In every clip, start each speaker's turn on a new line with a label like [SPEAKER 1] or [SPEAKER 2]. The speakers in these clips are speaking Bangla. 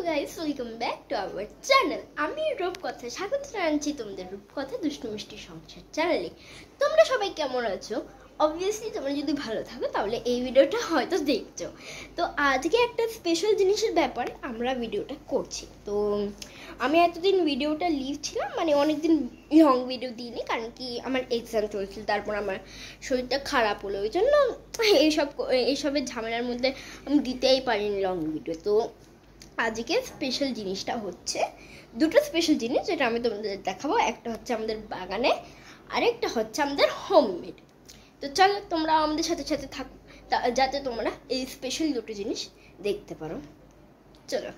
[SPEAKER 1] Guys, welcome back to our channel. আমি রূপকথা স্বাগত জানাচ্ছি তোমাদের রূপকথা দুষ্টু মিষ্টি সংসার চ্যানেলে। তোমরা সবাই কেমন আছো? অবভিয়াসলি তোমরা যদি ভালো থাকো তাহলে এই ভিডিওটা হয়তো দেখছো। তো আজকে একটা স্পেশাল জিনিসের ব্যাপারে আমরা ভিডিওটা করছি। তো আমি এতদিন ভিডিওটা লিখছিলাম, মানে অনেকদিন লং ভিডিও দিইনি, কারণ কি আমার এক্সাম চলছিল, তারপর আমার শরীরটা খারাপ হলো, ওই জন্য এইসবের ঝামেলার মধ্যে আমি দিতেই পারিনি লং ভিডিও। তো আজকে স্পেশাল জিনিসটা হচ্ছে দুটো স্পেশাল জিনিস যেটা আমি তোমাদের দেখাবো। একটা হচ্ছে আমাদের বাগানে, আরেকটা হচ্ছে আমাদের হোমমেড। তো চলো তোমরা আমাদের সাথে সাথে থাকো যাতে তোমরা এই স্পেশাল দুটো জিনিস দেখতে পারো। চলো।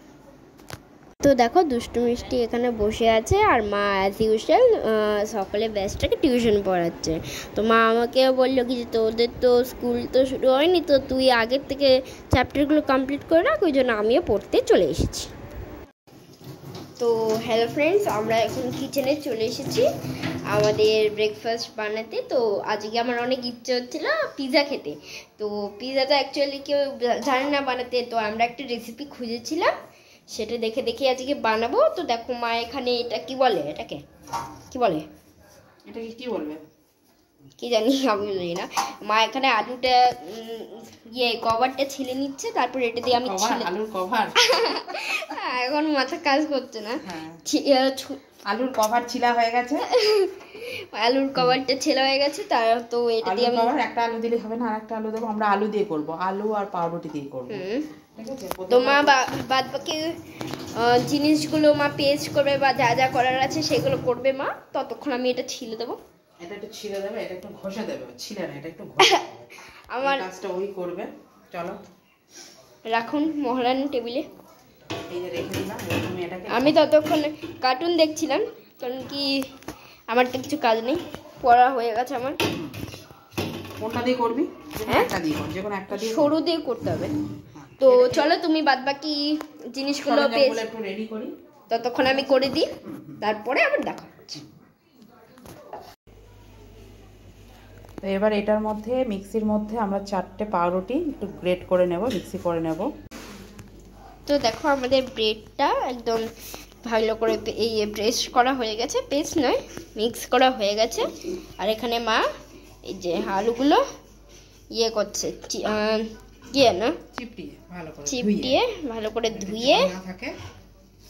[SPEAKER 1] তো দেখো দুষ্টু মিষ্টি এখানে বসে আছে, আর মা অ্যাজ ইউজুয়াল সকালে ব্যাচটাকে টিউশন পড়াচ্ছে। তো মা আমাকে বললো কি যে তোদের তো স্কুল তো শুরু হয়নি, তো তুই আগের থেকে চ্যাপ্টারগুলো কমপ্লিট করে রাখ, ওই জন্য আমিও পড়তে চলে এসেছি। তো হ্যালো ফ্রেন্ডস, আমরা এখন কিচেনে চলে এসেছি আমাদের ব্রেকফাস্ট বানাতে। তো আজকে আমার অনেক ইচ্ছে হচ্ছিল পিৎজা খেতে। তো পিৎজাটা অ্যাকচুয়ালি কেউ জানে না বানাতে, তো আমরা একটা রেসিপি খুঁজেছিলাম, সেটা দেখে দেখে আজকে বানাবো। তো দেখো মা এখানে এটা কি বলে, এটাকে কি বলে,
[SPEAKER 2] এটাকে কি বলবে
[SPEAKER 1] কি জানি, আমি জানি না। মা এখানে আলুটা কভারটা ছিলে নিচ্ছে, তারপর এটা দিয়ে আমি
[SPEAKER 2] আলুর কভার
[SPEAKER 1] এখন মাথা কাজ করছে না।
[SPEAKER 2] আলুর কভার ছিলা হয়ে গেছে,
[SPEAKER 1] আলুর কভারটা ছেলা হয়ে গেছে, তার তো এটা দিয়ে আমি
[SPEAKER 2] একটা আলু দিলে হবে না, আর একটা আলু দেবো। আমরা আলু দিয়ে করব, আলু আর পাউরুটি দিয়ে করব।
[SPEAKER 1] তো মা বাদ বাকি জিনিসগুলো মা পেস্ট করবে বা যা যা করার আছে সেগুলো করবে মা, ততক্ষণ আমি এটা ছিলে দেবো।
[SPEAKER 2] এটা একটু ছিলে দেবে, এটা একটু ঘষে দেবে, ছিলে না, এটা একটু ঘষে দেবে। আমার কাজটা ওই করবে। চলো
[SPEAKER 1] রাখুন মহারানী টেবিলে।
[SPEAKER 2] এই যে রেখে দিলাম, তুমি এটাকে।
[SPEAKER 1] আমি ততক্ষণ কার্টুন দেখছিলাম, কারণ কি আমার তো কিছু কাজ নেই, পড়া হয়ে গেছে আমার।
[SPEAKER 2] কোনটা দিয়ে করবি? একটা দিয়ে কর, যে কোনো একটা দিয়ে,
[SPEAKER 1] সরু দিয়ে করতে হবে। তো চলো তুমি বাদ বাকি জিনিসগুলো
[SPEAKER 2] একটু রেডি করি,
[SPEAKER 1] ততক্ষণ আমি করে দিই, তারপরে আবার দেখা হচ্ছে।
[SPEAKER 2] তো এবার এটার মধ্যে মিক্সির মধ্যে আমরা 4টে পাউরুটি একটু গ্রেট করে নেব, মিক্সি করে নেব।
[SPEAKER 1] তো দেখো আমাদের ব্রেডটা একদম ভালো করে এই পেস্ট করা হয়ে গেছে, পেস্ট নয় মিক্স করা হয়ে গেছে। আর এখানে মা এই যে আলুগুলো করছে, চিপটিয়ে ভালো করে ধুয়ে,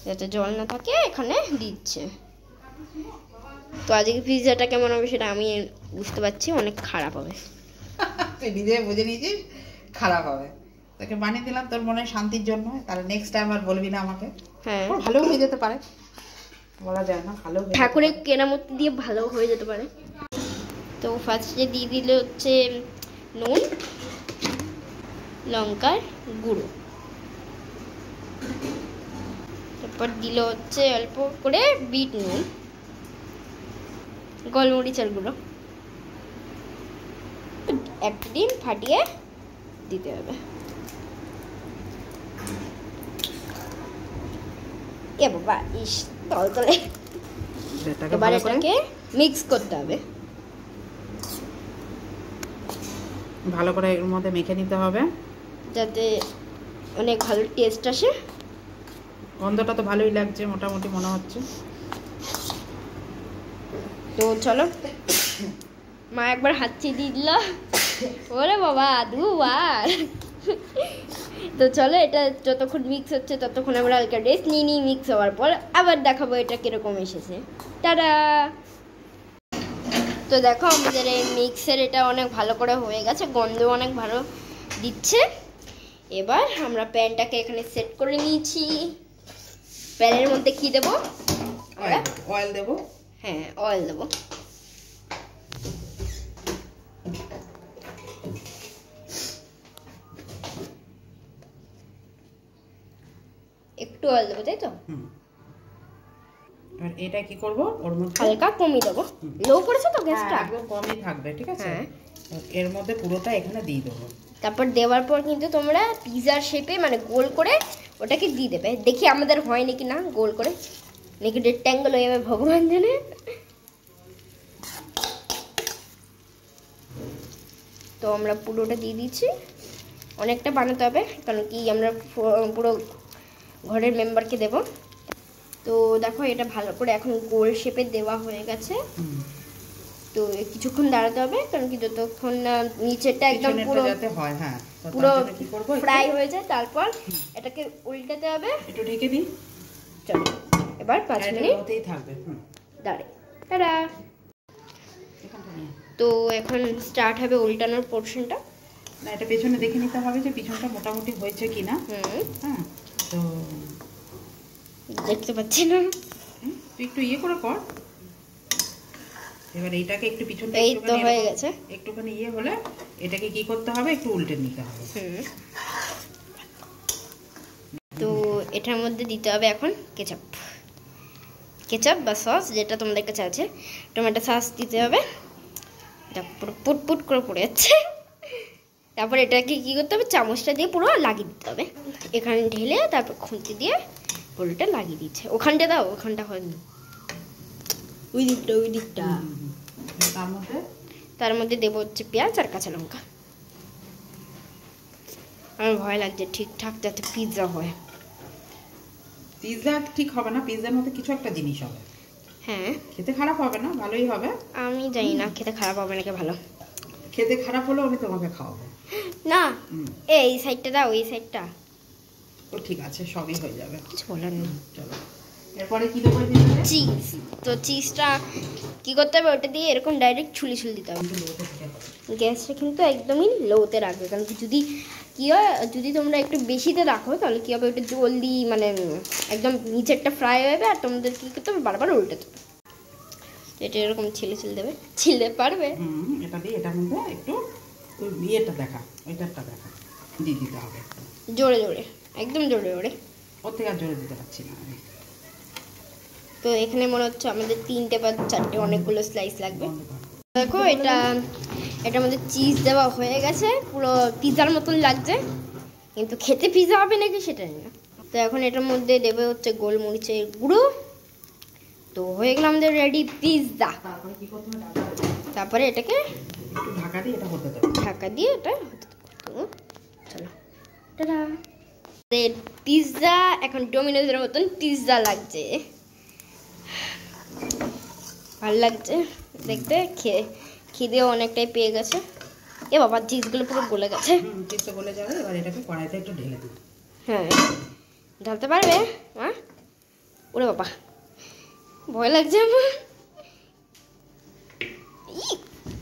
[SPEAKER 1] যাতে জল না থাকে এখানে দিচ্ছে। তো আজকে পিৎজাটা কেমন হবে সেটা আমি বুঝতে পারছি, অনেক খারাপ হবে।
[SPEAKER 2] তুই নিজে বুঝে নিয়েছিস খারাপ হবে, তোকে বানিয়ে দিলাম তোর মনে শান্তির জন্য, তাহলে নেক্সট টাইম আর বলবি না আমাকে।
[SPEAKER 1] হ্যাঁ,
[SPEAKER 2] ভালো হয়ে যেতে পারে, বলা যায় না, ভালো
[SPEAKER 1] ঠাকুরের কেরামতি দিয়ে ভালো হয়ে যেতে পারে। তো ফার্স্টে দিয়ে দিলে হচ্ছে নুন, লঙ্কার গুঁড়ো, তারপর দিল হচ্ছে অল্প করে বিট নুন, গোলমরিচের গুঁড়ো, একটা ডিম ফাটিয়ে দিতে হবে। এ বাবা, ইস তলে এবার এটাকে মিক্স করতে হবে,
[SPEAKER 2] ভালো করে এর মধ্যে মেখে নিতে হবে
[SPEAKER 1] যাতে অনেক ভালো টেস্ট আসে।
[SPEAKER 2] গন্ধটা তো ভালোই লাগছে মোটামুটি মনে হচ্ছে।
[SPEAKER 1] তো চলো, মা একবার হাত দিয়ে দিল, ওরে বাবা দুবার। তো চলো, এটা যতক্ষণ মিক্স হচ্ছে ততক্ষণ আমরা হালকা রেস্ট নিয়ে নিই, মিক্স হওয়ার পর আবার দেখাবো এটা কিরকম এসেছে। টাটা। তো দেখো আমাদের এই মিক্সের এটা অনেক ভালো করে হয়ে গেছে, গন্ধ অনেক ভালো দিচ্ছে। এবার আমরা প্যানটাকে এখানে সেট করে নিয়েছি। প্যানের মধ্যে কি দেবো?
[SPEAKER 2] অয়েল দেবো।
[SPEAKER 1] হ্যাঁ, অয়েল দেবো। একটু অয়েল দেবো, তাই তো?
[SPEAKER 2] আর এটা কি করব, ওর মধ্যে
[SPEAKER 1] হালকা কমিয়ে দেবো, লো করেছে তো গ্যাসটা,
[SPEAKER 2] একদম কমই থাকবে, ঠিক আছে? এর মধ্যে পুরোটা এখানে দিয়ে দেবো।
[SPEAKER 1] তারপর দেওয়ার পর কিন্তু তোমরা পিৎজার শেপে মানে গোল করে ওটাকে দিয়ে দেবে। দেখি আমাদের হয় নাকি না, গোল করে নাকি রেক্ট্যাঙ্গেল হয়ে যাবে ভগবান জানে। তো আমরা পুরোটা দিয়ে দিচ্ছি, অনেকটা বানাতে হবে, কারণ কি আমরা পুরো ঘরের মেম্বারকে দেব। তো দেখো এটা ভালো করে এখন গোল শেপে দেওয়া হয়ে গেছে। তো কিছুক্ষণ দাঁড়াতে হবে, কারণ কি যতক্ষণ না নিচেরটা একদম পুরো
[SPEAKER 2] হয়, হ্যাঁ
[SPEAKER 1] পুরো ফ্রাই হয়ে যায়, তারপর এটাকে উল্টাতে হবে।
[SPEAKER 2] একটু ঢেকে দিই।
[SPEAKER 1] চলো এবার 5 মিনিট
[SPEAKER 2] হতেই থাকবে।
[SPEAKER 1] দাঁড়ে টাটা। তো এখন স্টার্ট হবে উল্টানোর পোর্শনটা।
[SPEAKER 2] না, এটা পেছনে দেখে নিতে হবে যে পিছনটা মোটামুটি হয়েছে কিনা। হ্যাঁ, তো
[SPEAKER 1] দেখতে পাচ্ছি না,
[SPEAKER 2] তুই একটু ইয়ে করে কর। এবার এইটাকে একটু পিছনটা
[SPEAKER 1] এই তো হয়ে গেছে,
[SPEAKER 2] একটুখানি ইয়ে হলে এটাকে কি করতে হবে, একটু উল্টে নিতে হবে।
[SPEAKER 1] তো এটার মধ্যে দিতে হবে এখন কেচাপ, কেচাপ বা সস যেটা তোমাদের কাছে আছে। টমেটো সস দিতে হবে। এটা পুরো পুট পুট করে পড়ে যাচ্ছে। তারপর এটাকে কি করতে হবে, চামচটা দিয়ে পুরো লাগিয়ে দিতে হবে। এখানে ঢেলে তারপর খুন্তি দিয়ে পুরোটা লাগিয়ে দিচ্ছে। ওখানটা দাও, ওখানটা হয়নি, ওই দিকটা ওই দিকটা। তার মধ্যে দেবো হচ্ছে পেঁয়াজ আর কাঁচা লঙ্কা। আমার ভয় লাগছে ঠিকঠাক যাতে পিৎজা হয়।
[SPEAKER 2] পিৎজা ঠিক হবে না, পিৎজার মধ্যে কিছু একটা জিনিস হবে।
[SPEAKER 1] হ্যাঁ,
[SPEAKER 2] খেতে খারাপ হবে না, ভালোই হবে।
[SPEAKER 1] আমি জানি না খেতে খারাপ হবে নাকি ভালো।
[SPEAKER 2] খেতে খারাপ হলেও আমি তোমাকে খাওয়াবো।
[SPEAKER 1] না, এই সাইডটা দাও, এই সাইডটা।
[SPEAKER 2] তো ঠিক আছে, সবই হয়ে যাবে,
[SPEAKER 1] কিছু বলার নেই।
[SPEAKER 2] চলো এরপরে কি দেবো?
[SPEAKER 1] চিজ। তো চিজটা কি করতে হবে, ওটা দিয়ে এরকম ডাইরেক্ট ছুলি ছুলি দিতে হবে। গ্যাসটা কিন্তু একদমই লোতে রাখবে, কারণ যদি কি হয়, যদি তোমরা একটু বেশিতে রাখো তাহলে কি হবে, ওটা জলদি মানে একদম নিচেরটা ফ্রাই হয়ে যাবে, আর তোমাদের কি করতে হবে, বারবার উল্টাতে হবে। এটা এরকম ছিলে ছিলে দেবে, ছিলে পারবে।
[SPEAKER 2] এটা দিয়ে এটার মধ্যে একটু ওই ইয়েটা দেখা, ওইটারটা দেখা দিয়ে দিতে হবে
[SPEAKER 1] জোরে জোরে, একদম জোরে জোরে।
[SPEAKER 2] ওর থেকে আর জোরে দিতে পারছি না।
[SPEAKER 1] তো এখানে মনে হচ্ছে আমাদের 3টে বা 4টে অনেকগুলো স্লাইস লাগবে। দেখো এটার মধ্যে চিজ দেওয়া হয়ে গেছে, পুরো পিৎজার মতন লাগছে, কিন্তু খেতে পিৎজা হবে নাকি সেটা জানি না। তো এখন এটার মধ্যে দেবে হচ্ছে গোলমরিচের গুঁড়ো। তো হয়ে গেল আমাদের রেডি পিৎজা। তারপরে এটাকে
[SPEAKER 2] একটু ঢাকা দিয়ে এটা হতে দেবো,
[SPEAKER 1] ঢাকা দিয়ে এটা হতে দেবো। চলো টাটা। পিৎজা এখন ডোমিনোজের মতন পিৎজা লাগছে, ভালো লাগছে দেখতে। খিদেও অনেকটাই পেয়ে গেছে। এ বাবা, চিজগুলো পুরো গলে গেছে।
[SPEAKER 2] চিজটা গলে যাবে। এবার এটাকে কড়াইতে একটু ঢেলে দিই।
[SPEAKER 1] হ্যাঁ, ঢালতে পারবে? হ্যাঁ, ওরে বাবা, ভয় লাগছে আমার।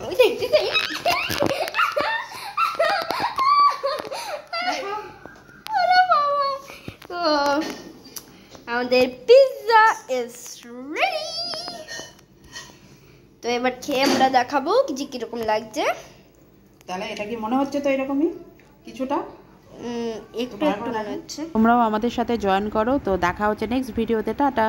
[SPEAKER 1] আমি দেখতে চাই। তো আমাদের পিৎজা ইজ রেডি। তো এবার খেয়ে আমরা দেখাবো যে কিরকম লাগছে।
[SPEAKER 2] তাহলে এটা কি মনে হচ্ছে তো এরকমই কিছুটা?
[SPEAKER 1] একটু একটু মনে হচ্ছে।
[SPEAKER 2] তোমরাও আমাদের সাথে জয়েন করো। তো দেখা হচ্ছে নেক্সট ভিডিওতে। টাটা।